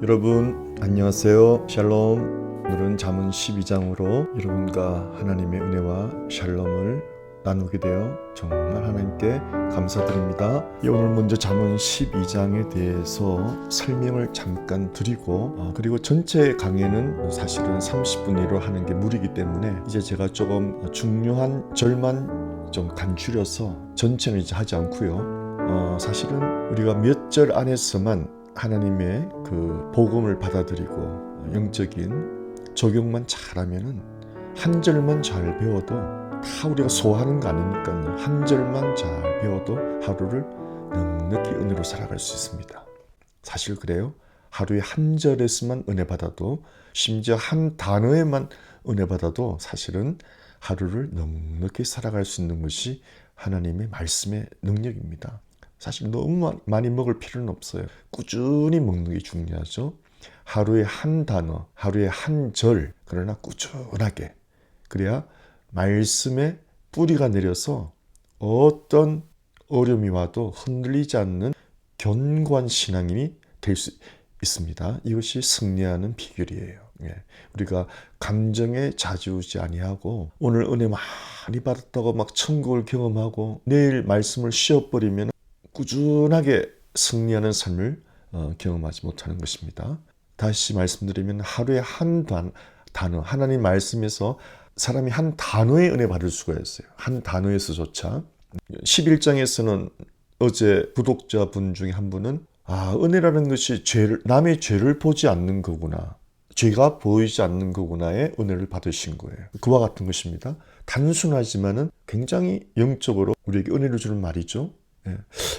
여러분 안녕하세요. 샬롬. 오늘은 잠언 12장으로 여러분과 하나님의 은혜와 샬롬을 나누게 되어 정말 하나님께 감사드립니다. 오늘 먼저 잠언 12장에 대해서 설명을 잠깐 드리고 그리고 전체 강의는 사실은 30분으로 하는 게 무리이기 때문에 이제 제가 조금 중요한 절만 좀 간추려서 전체는 이제 하지 않고요. 사실은 우리가 몇 절 안에서만 하나님의 그 복음을 받아들이고 영적인 적용만 잘하면은 한 절만 잘 배워도 다 우리가 소화하는 거 아니니까요. 한 절만 잘 배워도 하루를 넉넉히 은혜로 살아갈 수 있습니다. 사실 그래요. 하루에 한 절에서만 은혜 받아도 심지어 한 단어에만 은혜 받아도 사실은 하루를 넉넉히 살아갈 수 있는 것이 하나님의 말씀의 능력입니다. 사실 너무 많이 먹을 필요는 없어요. 꾸준히 먹는 게 중요하죠. 하루에 한 단어, 하루에 한 절, 그러나 꾸준하게. 그래야 말씀에 뿌리가 내려서 어떤 어려움이 와도 흔들리지 않는 견고한 신앙인이 될 수 있습니다. 이것이 승리하는 비결이에요. 우리가 감정에 좌지우지 아니하고 오늘 은혜 많이 받았다고 막 천국을 경험하고 내일 말씀을 쉬어버리면 꾸준하게 승리하는 삶을 경험하지 못하는 것입니다. 다시 말씀드리면 하루에 한 단어, 하나님 말씀에서 사람이 한 단어의 은혜 받을 수가 있어요. 한 단어에서조차. 11장에서는 어제 구독자분 중에 한 분은 은혜라는 것이 남의 죄를 보지 않는 거구나. 죄가 보이지 않는 거구나의 은혜를 받으신 거예요. 그와 같은 것입니다. 단순하지만은 굉장히 영적으로 우리에게 은혜를 주는 말이죠.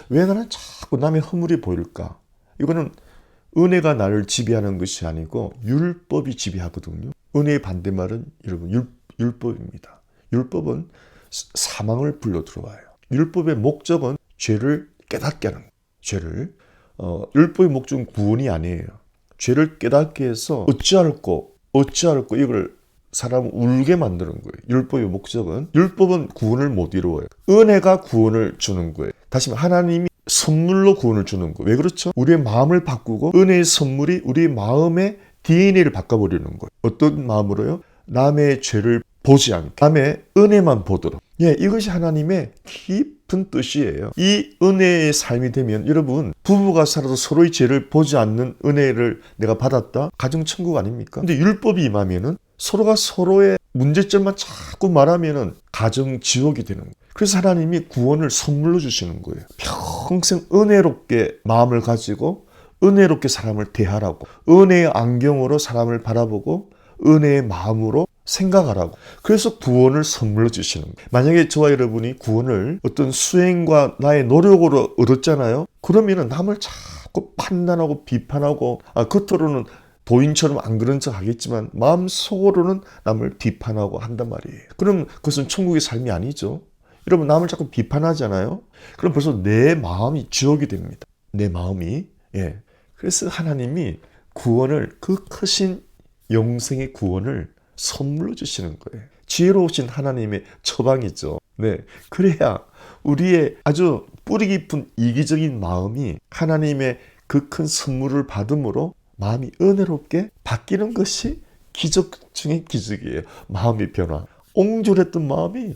왜 나는 자꾸 남의 허물이 보일까? 이거는 은혜가 나를 지배하는 것이 아니고 율법이 지배하거든요. 은혜의 반대말은 여러분 율법입니다. 율법은 사망을 불러 들어와요. 율법의 목적은 죄를 깨닫게 하는 죄를 율법의 목적은 구원이 아니에요. 죄를 깨닫게 해서 어찌할꼬 이걸 사람을 울게 만드는 거예요. 율법의 목적은 율법은 구원을 못 이루어요. 은혜가 구원을 주는 거예요. 다시 말해 하나님이 선물로 구원을 주는 거예요. 왜 그렇죠? 우리의 마음을 바꾸고 은혜의 선물이 우리의 마음의 DNA를 바꿔버리는 거예요. 어떤 마음으로요? 남의 죄를 보지 않게 남의 은혜만 보도록. 이것이 하나님의 깊은 뜻이에요. 이 은혜의 삶이 되면 여러분 부부가 살아도 서로의 죄를 보지 않는 은혜를 내가 받았다? 가정천국 아닙니까? 근데 율법이 임하면은 서로가 서로의 문제점만 자꾸 말하면은 가정 지옥이 되는 거예요. 그래서 하나님이 구원을 선물로 주시는 거예요. 평생 은혜롭게 마음을 가지고 은혜롭게 사람을 대하라고, 은혜의 안경으로 사람을 바라보고 은혜의 마음으로 생각하라고. 그래서 구원을 선물로 주시는 거예요. 만약에 저와 여러분이 구원을 어떤 수행과 나의 노력으로 얻었잖아요. 그러면은 남을 자꾸 판단하고 비판하고 겉으로는 도인처럼 안 그런 척 하겠지만 마음속으로는 남을 비판하고 한단 말이에요. 그럼 그것은 천국의 삶이 아니죠. 여러분 남을 자꾸 비판하잖아요. 그럼 벌써 내 마음이 지옥이 됩니다. 내 마음이. 그래서 하나님이 구원을 그 크신 영생의 구원을 선물로 주시는 거예요. 지혜로우신 하나님의 처방이죠. 그래야 우리의 아주 뿌리 깊은 이기적인 마음이 하나님의 그 큰 선물을 받음으로 마음이 은혜롭게 바뀌는 것이 기적 중의 기적이에요. 마음의 변화. 옹졸했던 마음이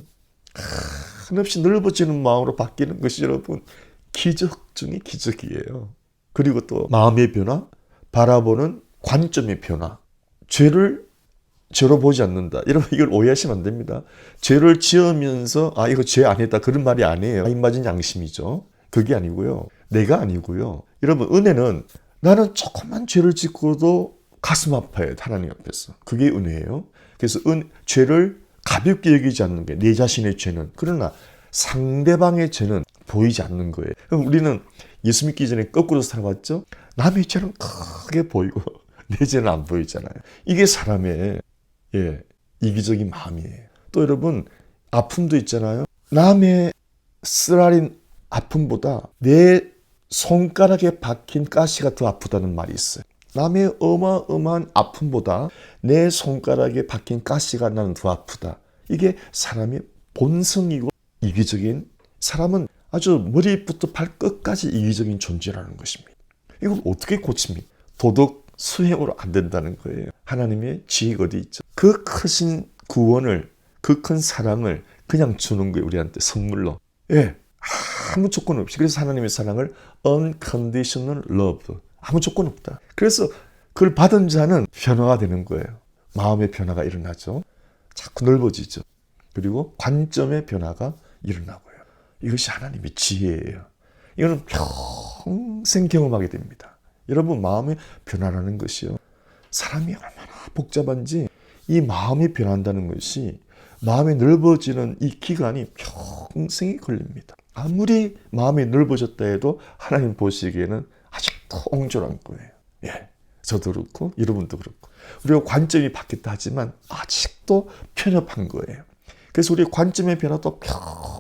한없이 넓어지는 마음으로 바뀌는 것이 여러분 기적 중의 기적이에요. 그리고 또 마음의 변화, 바라보는 관점의 변화. 죄를 죄로 보지 않는다. 여러분 이걸 오해하시면 안 됩니다. 죄를 지으면서 이거 죄 아니다 그런 말이 아니에요. 입맞은 양심이죠. 그게 아니고요. 내가 아니고요. 여러분 은혜는 나는 조금만 죄를 짓고도 가슴 아파요. 하나님 앞에서. 그게 은혜예요. 그래서 죄를 가볍게 여기지 않는 게 내 자신의 죄는. 그러나 상대방의 죄는 보이지 않는 거예요. 그럼 우리는 예수 믿기 전에 거꾸로 살아왔죠. 남의 죄는 크게 보이고 내 죄는 안 보이잖아요. 이게 사람의 이기적인 마음이에요. 또 여러분 아픔도 있잖아요. 남의 쓰라린 아픔보다 내 손가락에 박힌 가시가 더 아프다는 말이 있어요. 남의 어마어마한 아픔보다 내 손가락에 박힌 가시가 나는 더 아프다. 이게 사람의 본성이고 이기적인, 사람은 아주 머리부터 발끝까지 이기적인 존재라는 것입니다. 이걸 어떻게 고칩니까? 도덕 수행으로 안 된다는 거예요. 하나님의 지혜가 어디 있죠? 그 크신 구원을, 그 큰 사랑을 그냥 주는 거예요. 우리한테 선물로. 예, 아무 조건 없이. 그래서 하나님의 사랑을 unconditional love, 아무 조건 없다. 그래서 그걸 받은 자는 변화가 되는 거예요. 마음의 변화가 일어나죠. 자꾸 넓어지죠. 그리고 관점의 변화가 일어나고요. 이것이 하나님의 지혜예요. 이거는 평생 경험하게 됩니다. 여러분, 마음의 변화라는 것이요, 사람이 얼마나 복잡한지 이 마음이 변한다는 것이, 마음이 넓어지는 이 기간이 평생이 걸립니다. 아무리 마음이 넓어졌다 해도 하나님 보시기에는 아직도 옹졸한 거예요. 예, 저도 그렇고 여러분도 그렇고. 우리가 관점이 바뀌었다 하지만 아직도 편협한 거예요. 그래서 우리의 관점의 변화도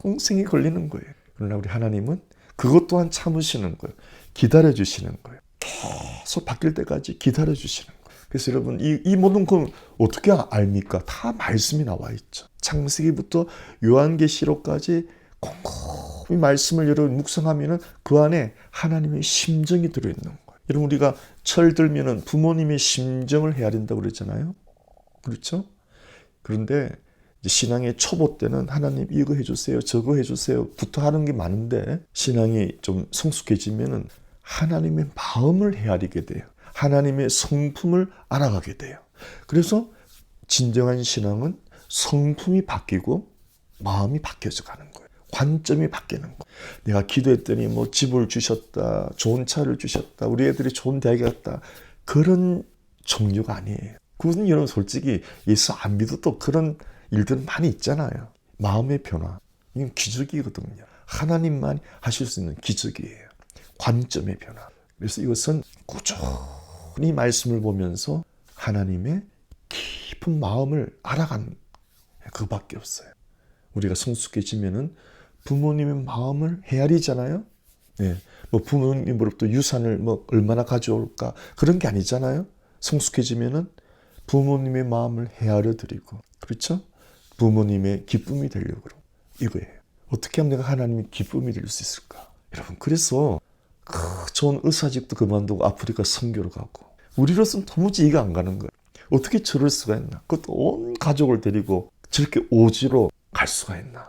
평생이 걸리는 거예요. 그러나 우리 하나님은 그것 또한 참으시는 거예요. 기다려주시는 거예요. 계속 바뀔 때까지 기다려주시는 거예요. 그래서 여러분, 이 모든 건 어떻게 압니까? 다 말씀이 나와 있죠. 창세기부터 요한계시록까지 꼼꼼히 말씀을 여러분 묵상하면은 그 안에 하나님의 심정이 들어있는 거예요. 여러분, 우리가 철 들면은 부모님의 심정을 헤아린다고 그랬잖아요. 그렇죠? 그런데 이제 신앙의 초보 때는 하나님 이거 해주세요, 저거 해주세요 부터 하는 게 많은데, 신앙이 좀 성숙해지면은 하나님의 마음을 헤아리게 돼요. 하나님의 성품을 알아가게 돼요. 그래서 진정한 신앙은 성품이 바뀌고 마음이 바뀌어져 가는 거예요. 관점이 바뀌는 거예요. 내가 기도했더니 뭐 집을 주셨다, 좋은 차를 주셨다, 우리 애들이 좋은 대학에 갔다, 그런 종류가 아니에요. 그것은 여러분 솔직히 예수 안 믿어도 그런 일들은 많이 있잖아요. 마음의 변화, 이건 기적이거든요. 하나님만 하실 수 있는 기적이에요. 관점의 변화. 그래서 이것은 꾸준히 말씀을 보면서 하나님의 깊은 마음을 알아가는, 그거밖에 없어요. 우리가 성숙해지면은 부모님의 마음을 헤아리잖아요. 네. 뭐 부모님으로부터 유산을 뭐 얼마나 가져올까, 그런 게 아니잖아요. 성숙해지면은 부모님의 마음을 헤아려 드리고, 그렇죠? 부모님의 기쁨이 되려고 그러고, 이거예요. 어떻게 하면 내가 하나님의 기쁨이 될 수 있을까? 여러분, 그래서 좋은 의사직도 그만두고 아프리카 선교로 가고, 우리로서는 도무지 이해가 안 가는 거예요. 어떻게 저럴 수가 있나? 그것도 온 가족을 데리고 저렇게 오지로 갈 수가 있나?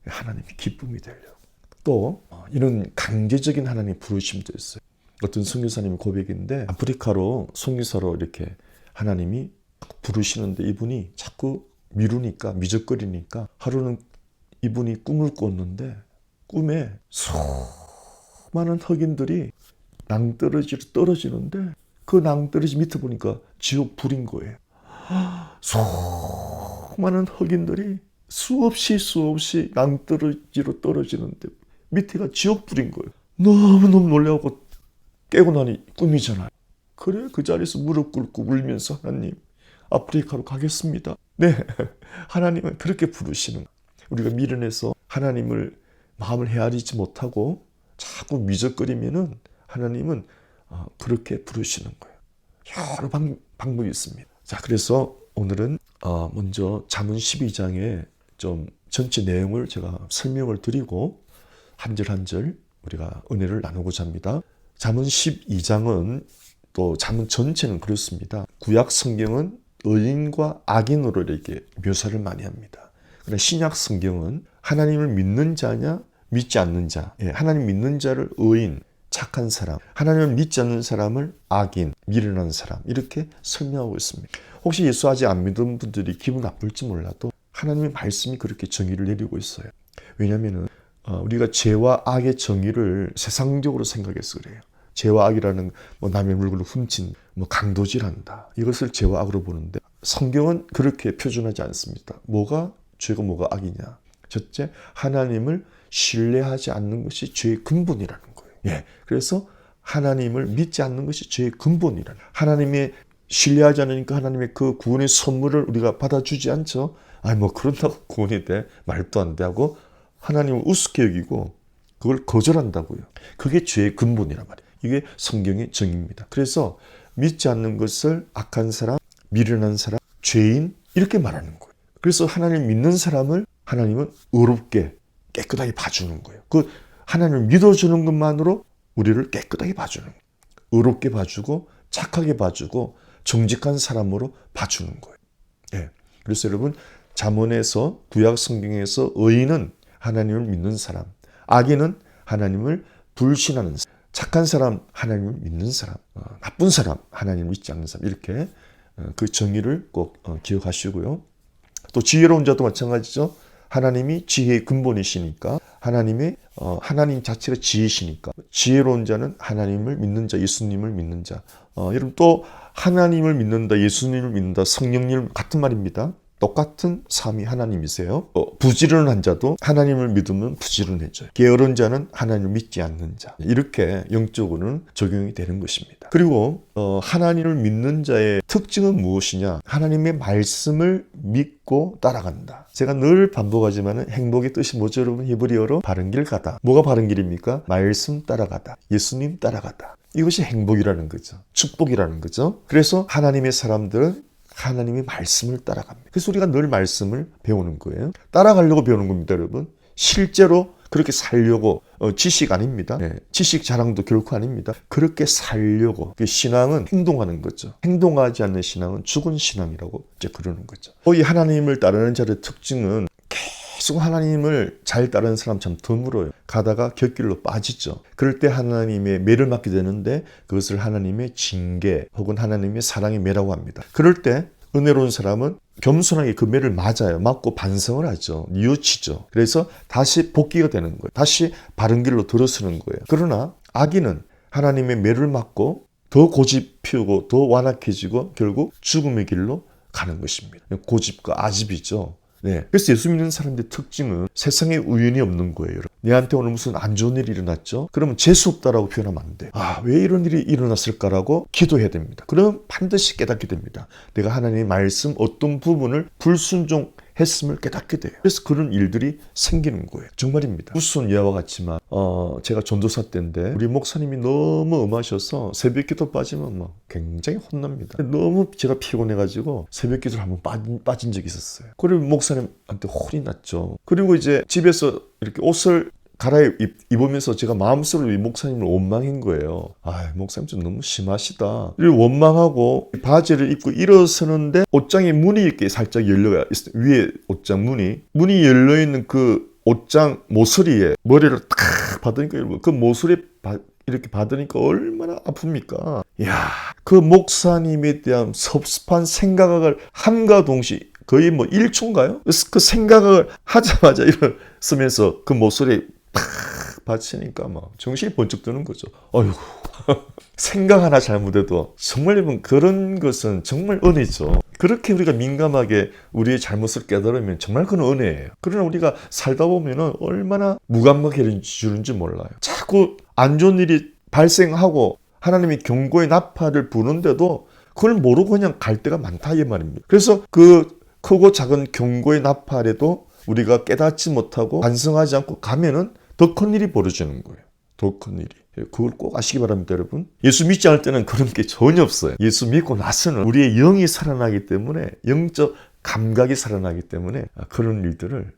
하나님의 기쁨이 되려고. 또 이런 강제적인 하나님의 부르심도 있어요. 어떤 선교사님 고백인데, 아프리카로 선교사로 이렇게 하나님이 부르시는데 이분이 자꾸 미루니까, 미적거리니까 하루는 이분이 꿈을 꿨는데, 꿈에 수많은 흑인들이 낭떠러지로 떨어지는데, 그 낭떠러지 밑에 보니까 지옥 불인 거예요. 수많은 흑인들이 수없이 낭떠러지로 떨어지는데 밑에가 지옥 불인 거예요. 너무너무 놀라고 깨고 나니 꿈이잖아요. 그래, 그 자리에서 무릎 꿇고 울면서, 하나님, 아프리카로 가겠습니다. 네, 하나님은 그렇게 부르시는 거예요. 우리가 미련해서 하나님을 마음을 헤아리지 못하고 자꾸 미적거리면은 하나님은 그렇게 부르시는 거예요. 여러 방법이 있습니다. 자, 그래서 오늘은 먼저 잠언 12장에 좀 전체 내용을 제가 설명을 드리고 한 절 한 절 우리가 은혜를 나누고자 합니다. 잠언 12장은, 또 잠언 전체는 그렇습니다. 구약 성경은 의인과 악인으로 이렇게 묘사를 많이 합니다. 그러나 신약 성경은 하나님을 믿는 자냐 믿지 않는 자, 하나님 믿는 자를 의인, 착한 사람, 하나님을 믿지 않는 사람을 악인, 미련한 사람, 이렇게 설명하고 있습니다. 혹시 예수 아직 안 믿은 분들이 기분 나쁠지 몰라도 하나님의 말씀이 그렇게 정의를 내리고 있어요. 왜냐하면 우리가 죄와 악의 정의를 세상적으로 생각해서 그래요. 죄와 악이라는 뭐 남의 물건을 훔친, 뭐 강도질한다, 이것을 죄와 악으로 보는데, 성경은 그렇게 표준하지 않습니다. 뭐가 죄고 뭐가 악이냐? 첫째, 하나님을 신뢰하지 않는 것이 죄의 근본이라는 거예요. 예, 그래서 하나님을 믿지 않는 것이 죄의 근본이라는, 하나님의 신뢰하지 않으니까 하나님의 그 구원의 선물을 우리가 받아주지 않죠. 아니 뭐 그런다고 구원이 돼? 말도 안 돼 하고 하나님을 우습게 여기고 그걸 거절한다고요. 그게 죄의 근본이란 말이에요. 이게 성경의 정의입니다. 그래서 믿지 않는 것을 악한 사람, 미련한 사람, 죄인, 이렇게 말하는 거예요. 그래서 하나님을 믿는 사람을 하나님은 의롭게 깨끗하게 봐주는 거예요. 그 하나님을 믿어주는 것만으로 우리를 깨끗하게 봐주는 거예요. 의롭게 봐주고 착하게 봐주고 정직한 사람으로 봐주는 거예요. 예. 그래서 여러분 잠언에서 구약 성경에서 의인은 하나님을 믿는 사람, 악인은 하나님을 불신하는 사람, 착한 사람 하나님을 믿는 사람, 나쁜 사람 하나님을 믿지 않는 사람, 이렇게 그 정의를 꼭 기억하시고요. 또 지혜로운 자도 마찬가지죠. 하나님이 지혜의 근본이시니까 하나님 자체가 지혜시니까 지혜로운 자는 하나님을 믿는 자, 예수님을 믿는 자. 여러분 또 하나님을 믿는다, 예수님을 믿는다, 성령님을 같은 말입니다. 똑같은 삼위 하나님이세요. 부지런한 자도 하나님을 믿으면 부지런해져요. 게으른 자는 하나님을 믿지 않는 자. 이렇게 영적으로는 적용이 되는 것입니다. 그리고 하나님을 믿는 자의 특징은 무엇이냐? 하나님의 말씀을 믿고 따라간다. 제가 늘 반복하지만 행복의 뜻이 뭐죠, 여러분? 히브리어로 바른 길 가다. 뭐가 바른 길입니까? 말씀 따라가다. 예수님 따라가다. 이것이 행복이라는 거죠. 축복이라는 거죠. 그래서 하나님의 사람들은 하나님의 말씀을 따라갑니다. 그래서 우리가 늘 말씀을 배우는 거예요. 따라가려고 배우는 겁니다, 여러분. 실제로 그렇게 살려고 지식 아닙니다. 네, 지식 자랑도 결코 아닙니다. 그렇게 살려고. 신앙은 행동하는 거죠. 행동하지 않는 신앙은 죽은 신앙이라고 이제 그러는 거죠. 이 하나님을 따르는 자의 특징은 계속 하나님을 잘 따르는 사람 참 드물어요. 가다가 곁길로 빠지죠. 그럴 때 하나님의 매를 맞게 되는데 그것을 하나님의 징계 혹은 하나님의 사랑의 매라고 합니다. 그럴 때 은혜로운 사람은 겸손하게 그 매를 맞아요. 맞고 반성을 하죠. 뉘우치죠. 그래서 다시 복귀가 되는 거예요. 다시 바른 길로 들어서는 거예요. 그러나 악인은 하나님의 매를 맞고 더 고집 피우고 더 완악해지고 결국 죽음의 길로 가는 것입니다. 고집과 아집이죠. 네. 그래서 예수 믿는 사람들의 특징은 세상에 우연이 없는 거예요. 내한테 오늘 무슨 안 좋은 일이 일어났죠? 그러면 재수 없다라고 표현하면 안 돼요. 왜 이런 일이 일어났을까라고 기도해야 됩니다. 그러면 반드시 깨닫게 됩니다. 내가 하나님의 말씀 어떤 부분을 불순종했음을 깨닫게 돼요. 그래서 그런 일들이 생기는 거예요. 정말입니다. 우스운 예와 같지만 제가 전도사 때인데 우리 목사님이 너무 엄하셔서 새벽 기도 빠지면 굉장히 혼납니다. 너무 제가 피곤해가지고 새벽 기도를 한번 빠진 적이 있었어요. 그리고 목사님한테 혼이 났죠. 그리고 이제 집에서 이렇게 옷을 갈아입으면서 제가 마음속으로 이 목사님을 원망한 거예요. 목사님 좀 너무 심하시다. 그리고 원망하고 바지를 입고 일어서는데 옷장에 문이 이렇게 살짝 열려가 있어요. 위에 옷장 문이 열려있는 그 옷장 모서리에 머리를 탁 받으니까 그 모서리에 이렇게 받으니까 얼마나 아픕니까? 이야, 그 목사님에 대한 섭섭한 생각을 함과 동시에 거의 1초인가요? 그 생각을 하자마자 일어서면서 그 모서리에 팍 받치니까 정신이 번쩍 드는 거죠. 어이구. 생각 하나 잘못해도 정말 여러분 그런 것은 정말 은혜죠. 그렇게 우리가 민감하게 우리의 잘못을 깨달으면 정말 그건 은혜예요. 그러나 우리가 살다 보면은 얼마나 무감각해지는지 몰라요. 자꾸 안 좋은 일이 발생하고 하나님이 경고의 나팔을 부는데도 그걸 모르고 그냥 갈 때가 많다 이 말입니다. 그래서 그 크고 작은 경고의 나팔에도 우리가 깨닫지 못하고 반성하지 않고 가면은 더 큰 일이 벌어지는 거예요. 더 큰 일이. 그걸 꼭 아시기 바랍니다, 여러분. 예수 믿지 않을 때는 그런 게 전혀 없어요. 예수 믿고 나서는 우리의 영이 살아나기 때문에, 영적 감각이 살아나기 때문에 그런 일들을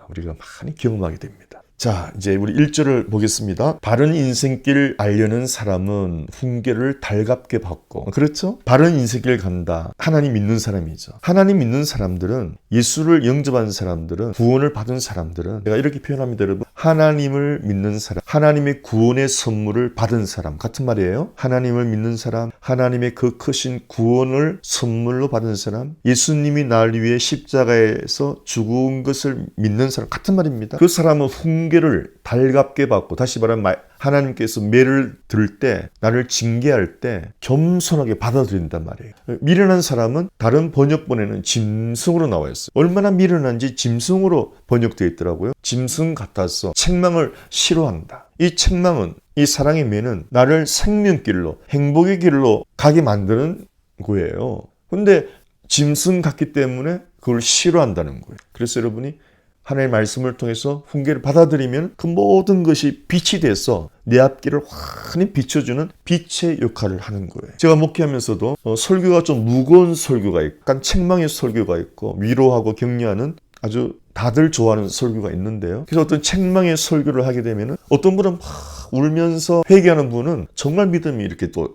우리가 많이 경험하게 됩니다. 자, 이제 우리 1절을 보겠습니다. 바른 인생길 알려는 사람은 훈계를 달갑게 받고, 그렇죠? 바른 인생길 간다. 하나님 믿는 사람이죠. 하나님 믿는 사람들은, 예수를 영접한 사람들은, 구원을 받은 사람들은, 내가 이렇게 표현합니다, 여러분. 하나님을 믿는 사람, 하나님의 구원의 선물을 받은 사람, 같은 말이에요. 하나님을 믿는 사람, 하나님의 그 크신 구원을 선물로 받은 사람, 예수님이 날 위해 십자가에서 죽은 것을 믿는 사람, 같은 말입니다. 그 사람은 훈계를 달갑게 받고, 다시 말하면 하나님께서 매를 들 때, 나를 징계할 때 겸손하게 받아들인단 말이에요. 미련한 사람은 다른 번역본에는 짐승으로 나와 있어요. 얼마나 미련한지 짐승으로 번역되어 있더라고요. 짐승 같아서 책망을 싫어한다. 이 책망은, 이 사랑의 매는 나를 생명길로, 행복의 길로 가게 만드는 거예요. 근데 짐승 같기 때문에 그걸 싫어한다는 거예요. 그래서 여러분이 하나님의 말씀을 통해서 훈계를 받아들이면 그 모든 것이 빛이 돼서 내 앞길을 환히 비춰주는 빛의 역할을 하는 거예요. 제가 목회하면서도 설교가 좀 무거운 설교가 있고, 약간 책망의 설교가 있고, 위로하고 격려하는 아주 다들 좋아하는 설교가 있는데요. 그래서 어떤 책망의 설교를 하게 되면 어떤 분은 막 울면서 회개하는 분은 정말 믿음이 이렇게 더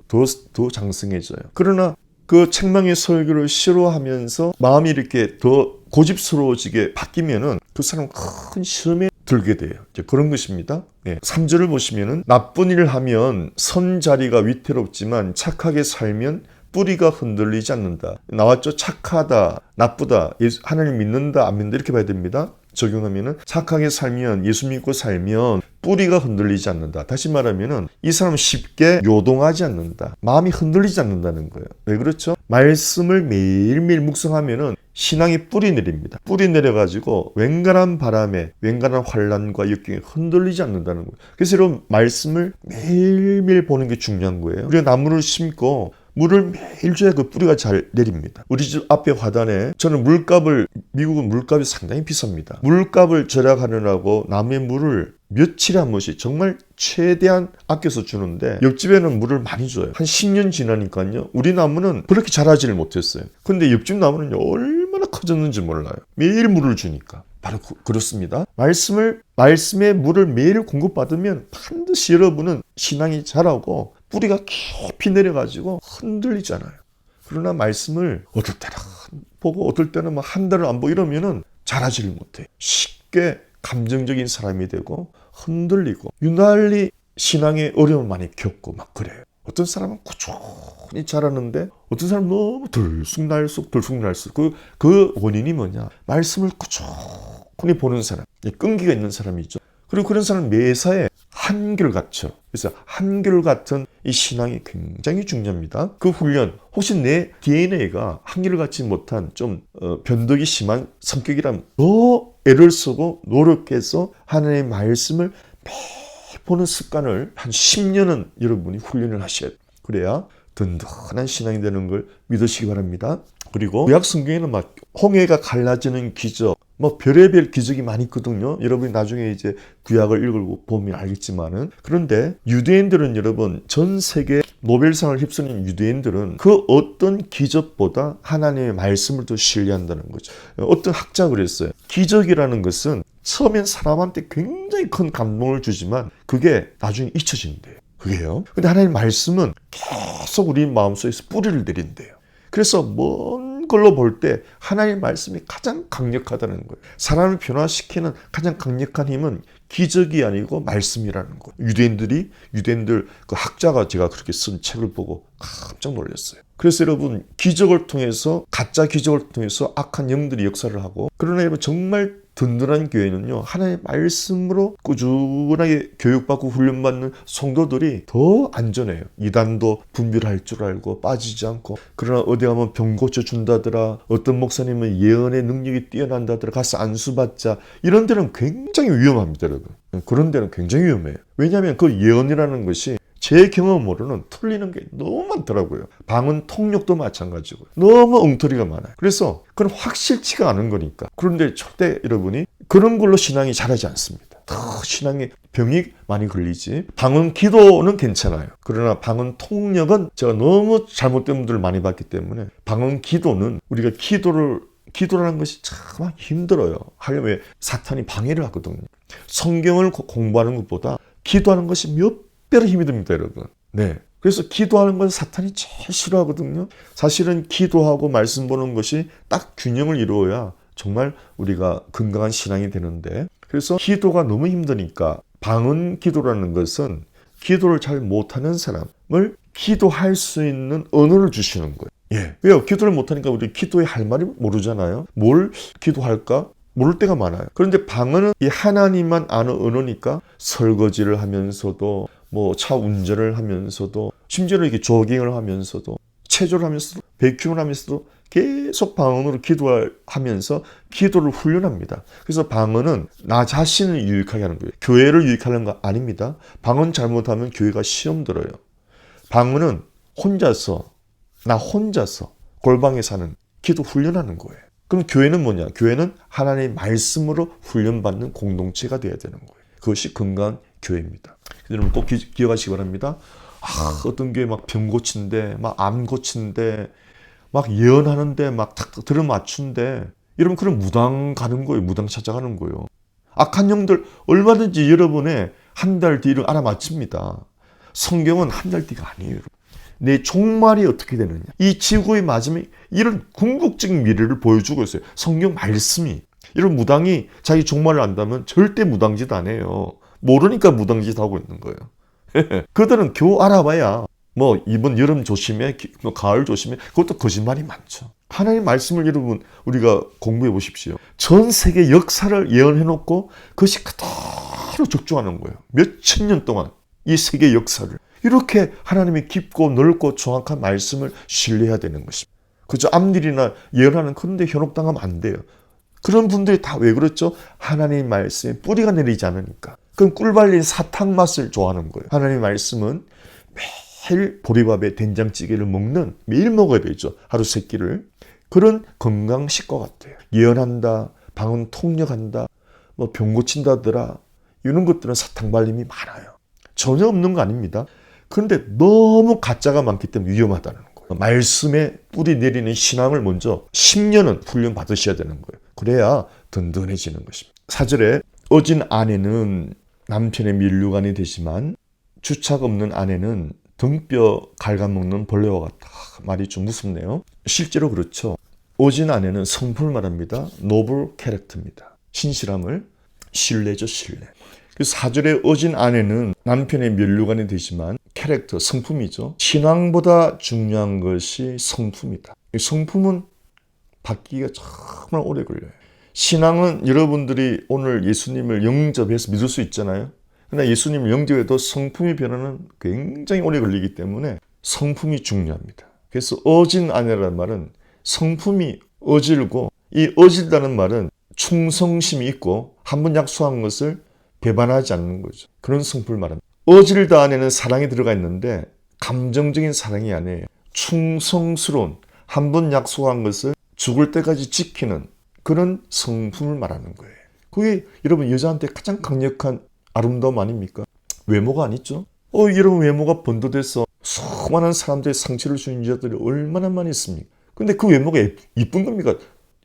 장성해져요. 그러나 그 책망의 설교를 싫어하면서 마음이 이렇게 더 고집스러워지게 바뀌면은 그 사람은 큰 시험에 들게 돼요. 이제 그런 것입니다. 3절을 보시면은 나쁜 일을 하면 선 자리가 위태롭지만 착하게 살면 뿌리가 흔들리지 않는다. 나왔죠? 착하다, 나쁘다, 하나님 믿는다, 안 믿는다 이렇게 봐야 됩니다. 적용하면은 착하게 살면, 예수 믿고 살면 뿌리가 흔들리지 않는다. 다시 말하면은 이 사람은 쉽게 요동하지 않는다. 마음이 흔들리지 않는다는 거예요. 왜 그렇죠? 말씀을 매일매일 묵상하면은 신앙이 뿌리 내립니다. 뿌리 내려가지고 웬간한 바람에, 웬간한 환란과 역경에 흔들리지 않는다는 거예요. 그래서 여러분 말씀을 매일매일 보는 게 중요한 거예요. 우리가 나무를 심고 물을 매일 줘야 그 뿌리가 잘 내립니다. 우리 집 앞에 화단에 저는 미국은 물값이 상당히 비쌉니다. 물값을 절약하느라고 나무에 물을 며칠에 한 번씩 정말 최대한 아껴서 주는데 옆집에는 물을 많이 줘요. 한 10년 지나니까요. 우리 나무는 그렇게 자라지를 못했어요. 근데 옆집 나무는 얼마나 커졌는지 몰라요. 매일 물을 주니까. 바로 그렇습니다. 말씀에 물을 매일 공급받으면 반드시 여러분은 신앙이 자라고 뿌리가 깊이 내려가지고 흔들리잖아요. 그러나 말씀을 어떨 때는 보고 어떨 때는 막 한 달을 안 보고 이러면은 자라지를 못해요. 쉽게 감정적인 사람이 되고 흔들리고 유난히 신앙의 어려움을 많이 겪고 막 그래요. 어떤 사람은 꾸준히 자라는데 어떤 사람은 너무 들쑥날쑥 그 원인이 뭐냐? 말씀을 꾸준히 보는 사람, 끈기가 있는 사람이죠. 그리고 그런 사람은 매사에 한결같죠. 그래서 한결같은 이 신앙이 굉장히 중요합니다. 그 훈련, 혹시 내 DNA가 한결같지 못한 좀 변덕이 심한 성격이라면 더 애를 쓰고 노력해서 하나님의 말씀을 매일 보는 습관을 한 10년은 여러분이 훈련을 하셔야 돼요. 그래야 든든한 신앙이 되는 걸 믿으시기 바랍니다. 그리고 구약 성경에는 막 홍해가 갈라지는 기적, 뭐 별의별 기적이 많이 있거든요. 여러분이 나중에 이제 구약을 읽고 보면 알겠지만은, 그런데 유대인들은 여러분 전 세계 노벨상을 휩쓰는 유대인들은 그 어떤 기적보다 하나님의 말씀을 더 신뢰한다는 거죠. 어떤 학자가 그랬어요. 기적이라는 것은 처음엔 사람한테 굉장히 큰 감동을 주지만 그게 나중에 잊혀진대요. 그게요. 근데 하나님의 말씀은 계속 우리 마음속에서 뿌리를 내린대요. 그래서 먼 걸로 볼 때 하나님의 말씀이 가장 강력하다는 거예요. 사람을 변화시키는 가장 강력한 힘은 기적이 아니고 말씀이라는 거예요. 유대인들 그 학자가 제가 그렇게 쓴 책을 보고 깜짝 놀랐어요. 그래서 여러분 기적을 통해서, 가짜 기적을 통해서 악한 영들이 역사를 하고, 그러나 여러분 정말 든든한 교회는요, 하나님의 말씀으로 꾸준하게 교육받고 훈련받는 성도들이 더 안전해요. 이단도 분별할 줄 알고 빠지지 않고. 그러나 어디 가면 병 고쳐준다더라, 어떤 목사님은 예언의 능력이 뛰어난다더라, 가서 안수받자, 이런 데는 굉장히 위험합니다, 여러분. 그런 데는 굉장히 위험해요. 왜냐하면 그 예언이라는 것이 제 경험으로는 틀리는 게 너무 많더라고요. 방언 통역도 마찬가지고 너무 엉터리가 많아요. 그래서 그건 확실치가 않은 거니까. 그런데 절대 여러분이 그런 걸로 신앙이 자라지 않습니다. 더 신앙에 병이 많이 걸리지. 방언 기도는 괜찮아요. 그러나 방언 통역은 제가 너무 잘못된 분들을 많이 봤기 때문에, 방언 기도는 우리가 기도라는 것이 참 힘들어요. 하려면 사탄이 방해를 하거든요. 성경을 공부하는 것보다 기도하는 것이 몇 배로 힘이 듭니다, 여러분. 네. 그래서 기도하는 건 사탄이 제일 싫어하거든요. 사실은 기도하고 말씀 보는 것이 딱 균형을 이루어야 정말 우리가 건강한 신앙이 되는데, 그래서 기도가 너무 힘드니까 방언 기도라는 것은 기도를 잘 못하는 사람을 기도할 수 있는 언어를 주시는 거예요. 예. 왜요? 기도를 못하니까 우리 기도에 할 말이 모르잖아요. 뭘 기도할까? 모를 때가 많아요. 그런데 방언은 이 하나님만 아는 언어니까 설거지를 하면서도, 뭐 차 운전을 하면서도, 심지어 이렇게 조깅을 하면서도, 체조를 하면서도, 베이킹을 하면서도 계속 방언으로 기도하면서 기도를 훈련합니다. 그래서 방언은 나 자신을 유익하게 하는 거예요. 교회를 유익하는 거 아닙니다. 방언 잘못하면 교회가 시험 들어요. 방언은 나 혼자서 골방에 사는 기도 훈련하는 거예요. 그럼 교회는 뭐냐? 교회는 하나님의 말씀으로 훈련받는 공동체가 되어야 되는 거예요. 그것이 건강한 교회입니다. 여러분 꼭 기억하시기 바랍니다. 어떤 교회 막 병 고친데, 막 암 고친데, 막 예언하는데, 막 탁 들어맞춘데, 여러분 그런 무당 가는 거예요. 무당 찾아가는 거예요. 악한 영들 얼마든지 여러분의 한 달 뒤를 알아맞힙니다. 성경은 한 달 뒤가 아니에요. 내 종말이 어떻게 되느냐. 이 지구의 마지막에 이런 궁극적인 미래를 보여주고 있어요. 성경 말씀이. 이런 무당이 자기 종말을 안다면 절대 무당짓 안 해요. 모르니까 무당짓 하고 있는 거예요. 그들은 겨우 알아봐야 뭐 이번 여름 조심해, 뭐 가을 조심해. 그것도 거짓말이 많죠. 하나님의 말씀을 여러분 우리가 공부해 보십시오. 전 세계 역사를 예언해 놓고 그것이 그대로 적중하는 거예요. 몇천 년 동안 이 세계 역사를. 이렇게 하나님의 깊고 넓고 정확한 말씀을 신뢰해야 되는 것입니다. 그죠? 앞일이나 예언하는 그런 데 현혹당하면 안 돼요. 그런 분들이 다 왜 그렇죠? 하나님의 말씀에 뿌리가 내리지 않으니까. 그럼 꿀 발린 사탕 맛을 좋아하는 거예요. 하나님의 말씀은 매일 보리밥에 된장찌개를 먹는, 매일 먹어야 되죠. 하루 3끼를. 그런 건강식과 같아요. 예언한다, 방언 통역한다, 뭐 병 고친다더라. 이런 것들은 사탕 발림이 많아요. 전혀 없는 거 아닙니다. 그런데 너무 가짜가 많기 때문에 위험하다는 거예요. 말씀에 뿌리 내리는 신앙을 먼저 10년은 훈련 받으셔야 되는 거예요. 그래야 든든해지는 것입니다. 4절에 어진 아내는 남편의 밀류관이 되지만 주착 없는 아내는 등뼈 갉아먹는 벌레와 같다. 말이 좀 무섭네요. 실제로 그렇죠. 어진 아내는 성품을 말합니다. 노블 캐릭터입니다. 신실함을, 신뢰죠, 신뢰. 그래서 4절에 어진 아내는 남편의 면류관이 되지만 캐릭터, 성품이죠. 신앙보다 중요한 것이 성품이다. 성품은 바뀌기가 정말 오래 걸려요. 신앙은 여러분들이 오늘 예수님을 영접해서 믿을 수 있잖아요. 그러나 예수님을 영접해도 성품이 변하는 굉장히 오래 걸리기 때문에 성품이 중요합니다. 그래서 어진 아내라는 말은 성품이 어질고, 이 어질다는 말은 충성심이 있고 한 번 약속한 것을 배반하지 않는 거죠. 그런 성품을 말합니다. 어질다 안에는 사랑이 들어가 있는데 감정적인 사랑이 아니에요. 충성스러운, 한 번 약속한 것을 죽을 때까지 지키는 그런 성품을 말하는 거예요. 그게 여러분 여자한테 가장 강력한 아름다움 아닙니까? 외모가 아니죠. 여러분 외모가 번도돼서 수많은 사람들의 상처를 준 여자들이 얼마나 많이 있습니까? 근데 그 외모가 이쁜 겁니까?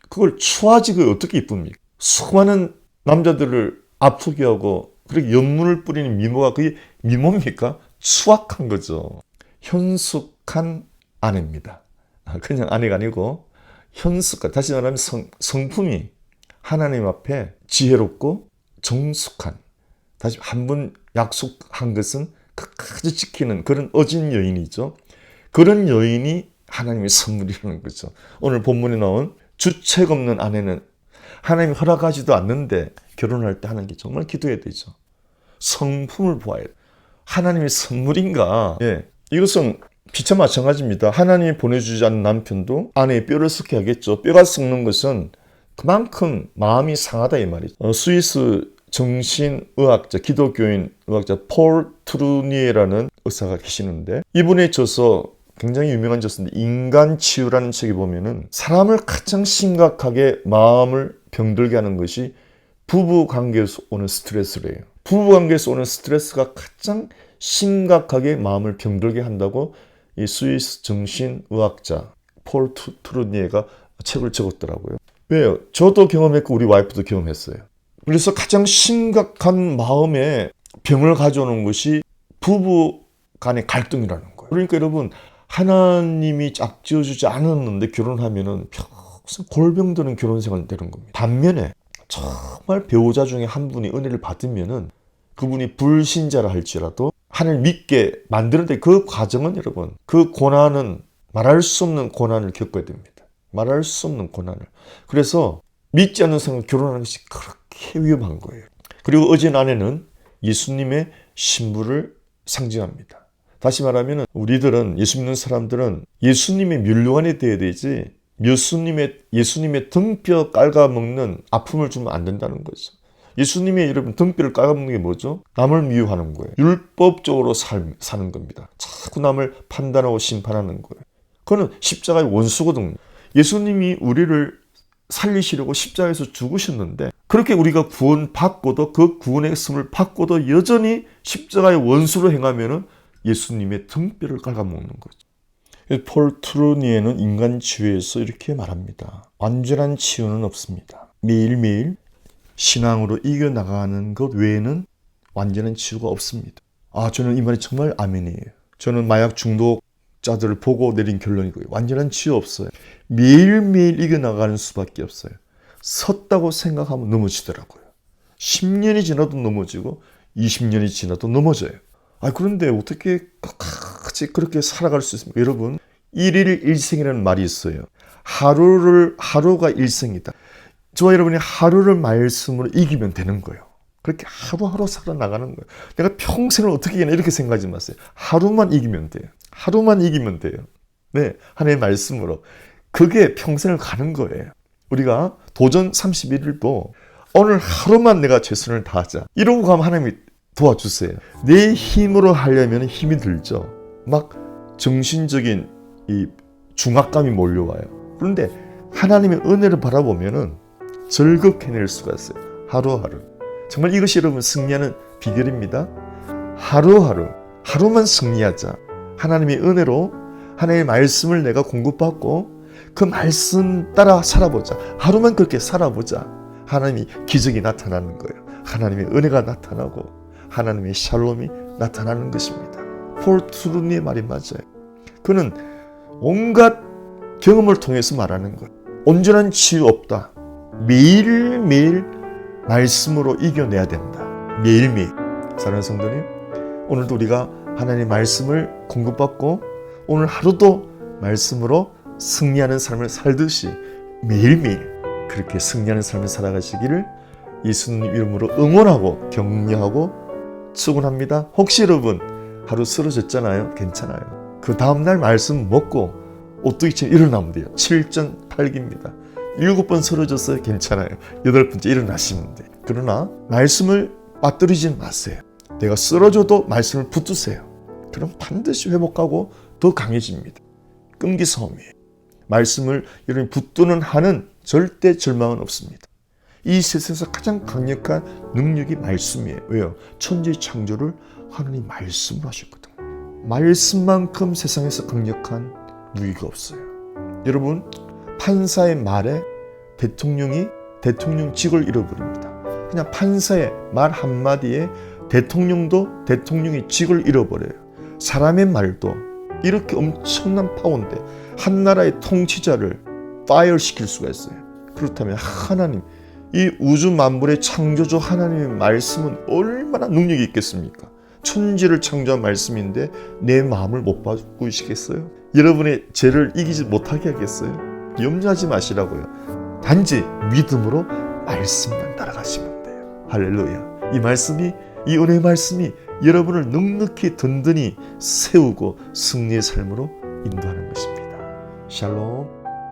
그걸 추하지 그게 어떻게 이쁩니까? 수많은 남자들을 아프게 하고 그렇게 연문을 뿌리는 미모가 그게 미모입니까? 수악한 거죠. 현숙한 아내입니다. 그냥 아내가 아니고 현숙한, 다시 말하면 성품이 하나님 앞에 지혜롭고 정숙한, 다시 한 번 약속한 것은 끝까지 지키는 그런 어진 여인이죠. 그런 여인이 하나님의 선물이라는 거죠. 오늘 본문에 나온 주책 없는 아내는 하나님이 허락하지도 않는데 결혼할 때 하는 게 정말 기도해야 되죠. 성품을 보아야 돼요. 하나님의 선물인가? 예, 이것은 피차 마찬가지입니다. 하나님이 보내주지 않는 남편도 아내의 뼈를 썩게 하겠죠. 뼈가 썩는 것은 그만큼 마음이 상하다 이 말이죠. 스위스 정신의학자, 기독교인 의학자 폴 트루니에라는 의사가 계시는데 이분의 저서 굉장히 유명한 저서인데 인간치유라는 책에 보면은 사람을 가장 심각하게 마음을 병들게 하는 것이 부부관계에서 오는 스트레스래요. 부부관계에서 오는 스트레스가 가장 심각하게 마음을 병들게 한다고 이 스위스 정신의학자 폴 트루니에가 책을 적었더라고요. 왜요? 저도 경험했고 우리 와이프도 경험했어요. 그래서 가장 심각한 마음의 병을 가져오는 것이 부부 간의 갈등이라는 거예요. 그러니까 여러분 하나님이 짝지어주지 않았는데 결혼하면은 평생 골병드는 결혼생활이 되는 겁니다. 반면에 정말 배우자 중에 한 분이 은혜를 받으면은 그분이 불신자라 할지라도 하나님을 믿게 만드는데 그 과정은 여러분 그 고난은 말할 수 없는 고난을 겪어야 됩니다. 말할 수 없는 고난을. 그래서 믿지 않는 사람과 결혼하는 것이 그렇게 위험한 거예요. 그리고 어제 아내는 예수님의 신부를 상징합니다. 다시 말하면 우리들은 예수 믿는 사람들은 예수님의 멸류관이 되어야 되지 예수님의 등뼈 깔아먹는 아픔을 주면 안 된다는 거죠. 예수님의 여러분 등뼈를 깔아먹는 게 뭐죠? 남을 미워하는 거예요. 율법적으로 사는 겁니다. 자꾸 남을 판단하고 심판하는 거예요. 그거는 십자가의 원수거든요. 예수님이 우리를 살리시려고 십자가에서 죽으셨는데 그렇게 우리가 구원받고도 그 구원의 씀을 받고도 여전히 십자가의 원수로 행하면은 예수님의 등뼈를 갉아먹는 거죠. 폴 트루니에는 인간 치유에서 이렇게 말합니다. 완전한 치유는 없습니다. 매일매일 신앙으로 이겨나가는 것 외에는 완전한 치유가 없습니다. 저는 이 말이 정말 아멘이에요. 저는 마약 중독자들을 보고 내린 결론이고요. 완전한 치유 없어요. 매일매일 이겨나가는 수밖에 없어요. 섰다고 생각하면 넘어지더라고요. 10년이 지나도 넘어지고 20년이 지나도 넘어져요. 그런데 어떻게 같이 그렇게 살아갈 수 있습니까? 여러분, 일일 일생이라는 말이 있어요. 하루가 일생이다. 저와 여러분이 하루를 말씀으로 이기면 되는 거예요. 그렇게 하루하루 살아나가는 거예요. 내가 평생을 어떻게 이기나 이렇게 생각하지 마세요. 하루만 이기면 돼요. 하루만 이기면 돼요. 네, 하나님의 말씀으로. 그게 평생을 가는 거예요. 우리가 도전 31일도 오늘 하루만 내가 최선을 다하자. 이러고 가면 하나님이 도와주세요. 내 힘으로 하려면 힘이 들죠. 막 정신적인 이 중압감이 몰려와요. 그런데 하나님의 은혜를 바라보면은 즐겁게 해낼 수가 있어요. 하루하루. 정말 이것이 여러분 승리하는 비결입니다. 하루만 승리하자. 하나님의 은혜로 하나님의 말씀을 내가 공급받고 그 말씀 따라 살아보자. 하루만 그렇게 살아보자. 하나님이 기적이 나타나는 거예요. 하나님의 은혜가 나타나고 하나님의 샬롬이 나타나는 것입니다. 폴 트루니의 말이 맞아요. 그는 온갖 경험을 통해서 말하는 거예요. 온전한 치유 없다. 매일매일 말씀으로 이겨내야 된다. 매일매일. 사랑하는 성도님, 오늘도 우리가 하나님의 말씀을 공급받고 오늘 하루도 말씀으로 승리하는 삶을 살듯이 매일매일 그렇게 승리하는 삶을 살아가시기를 예수님 이름으로 응원하고 격려하고 축원합니다. 혹시 여러분 하루 쓰러졌잖아요. 괜찮아요. 그 다음날 말씀 먹고 오뚜기처럼 일어나면 돼요. 7전 8기입니다. 7번 쓰러졌어요. 괜찮아요. 8번째 일어나시면 돼요. 그러나 말씀을 빠뜨리지 마세요. 내가 쓰러져도 말씀을 붙드세요. 그럼 반드시 회복하고 더 강해집니다. 끈기싸움이에요. 말씀을 여러분이 붙드는 한은 절대 절망은 없습니다. 이 세상에서 가장 강력한 능력이 말씀이에요. 왜요? 천지의 창조를 하나님 말씀으로 하셨거든요. 말씀만큼 세상에서 강력한 무기가 없어요. 여러분, 판사의 말에 대통령이 대통령직을 잃어버립니다. 그냥 판사의 말 한마디에 대통령도 대통령의 직을 잃어버려요. 사람의 말도 이렇게 엄청난 파워인데 한 나라의 통치자를 파이어시킬 수가 있어요. 그렇다면 하나님, 이 우주 만물의 창조주 하나님의 말씀은 얼마나 능력이 있겠습니까? 천지를 창조한 말씀인데 내 마음을 못 바꾸시겠어요? 여러분의 죄를 이기지 못하게 하겠어요? 염려하지 마시라고요. 단지 믿음으로 말씀만 따라가시면 돼요. 할렐루야. 이 말씀이, 이 은혜의 말씀이 여러분을 넉넉히 든든히 세우고 승리의 삶으로 인도하는 것입니다. 샬롬.